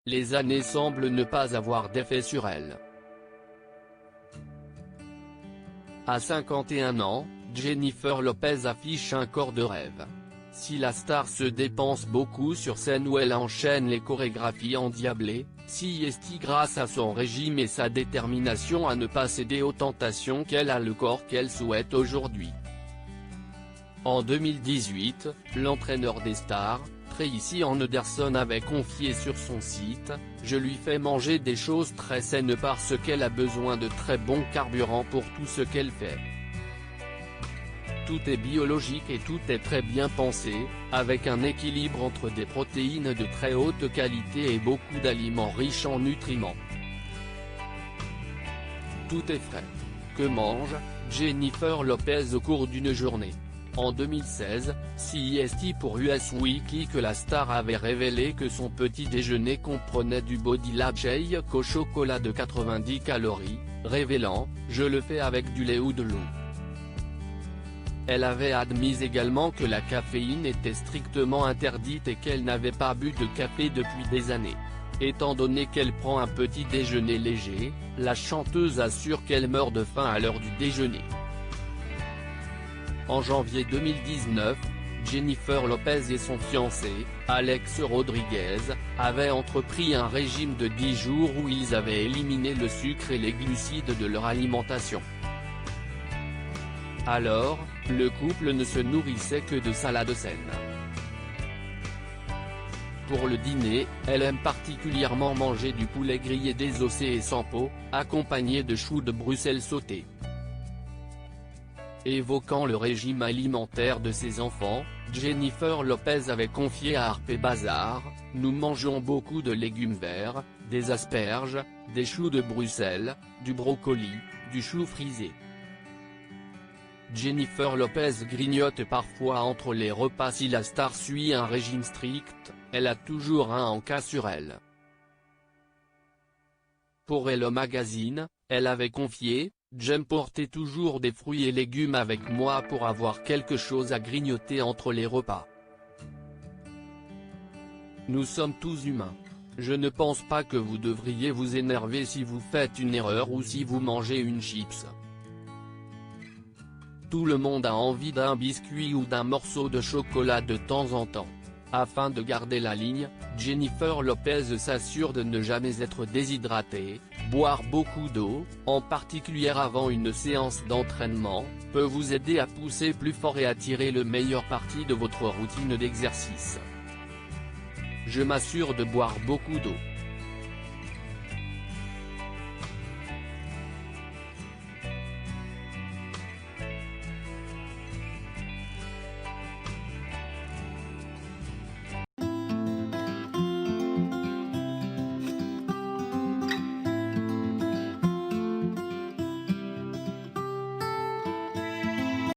les années semblent ne pas avoir d'effet sur elle. À 51 ans, Jennifer Lopez affiche un corps de rêve. Si la star se dépense beaucoup sur scène où elle enchaîne les chorégraphies endiablées, c'est grâce à son régime et sa détermination à ne pas céder aux tentations qu'elle a le corps qu'elle souhaite aujourd'hui. En 2018, l'entraîneur des stars, Tracy Anderson avait confié sur son site « Je lui fais manger des choses très saines parce qu'elle a besoin de très bon carburant pour tout ce qu'elle fait. Tout est biologique et tout est très bien pensé, avec un équilibre entre des protéines de très haute qualité et beaucoup d'aliments riches en nutriments. Tout est frais. » Que mange Jennifer Lopez au cours d'une journée? En 2016, c'est pour Us Weekly que la star avait révélé que son petit déjeuner comprenait du Body Shake au chocolat de 90 calories, révélant « Je le fais avec du lait ou de l'eau ». Elle avait admis également que la caféine était strictement interdite et qu'elle n'avait pas bu de café depuis des années. Étant donné qu'elle prend un petit déjeuner léger, la chanteuse assure qu'elle meurt de faim à l'heure du déjeuner. En janvier 2019, Jennifer Lopez et son fiancé, Alex Rodriguez, avaient entrepris un régime de 10 jours où ils avaient éliminé le sucre et les glucides de leur alimentation. Alors, le couple ne se nourrissait que de salade saine. Pour le dîner, elle aime particulièrement manger du poulet grillé désossé et sans peau, accompagné de choux de Bruxelles sautés. Évoquant le régime alimentaire de ses enfants, Jennifer Lopez avait confié à Harper's Bazaar « Nous mangeons beaucoup de légumes verts, des asperges, des choux de Bruxelles, du brocoli, du chou frisé. » Jennifer Lopez grignote parfois entre les repas. Si la star suit un régime strict, elle a toujours un en cas sur elle. Pour Elle Magazine, elle avait confié « J'aime porter toujours des fruits et légumes avec moi pour avoir quelque chose à grignoter entre les repas. Nous sommes tous humains. Je ne pense pas que vous devriez vous énerver si vous faites une erreur ou si vous mangez une chips. Tout le monde a envie d'un biscuit ou d'un morceau de chocolat de temps en temps. » Afin de garder la ligne, Jennifer Lopez s'assure de ne jamais être déshydratée. Boire beaucoup d'eau, en particulier avant une séance d'entraînement, peut vous aider à pousser plus fort et à tirer le meilleur parti de votre routine d'exercice. Je m'assure de boire beaucoup d'eau.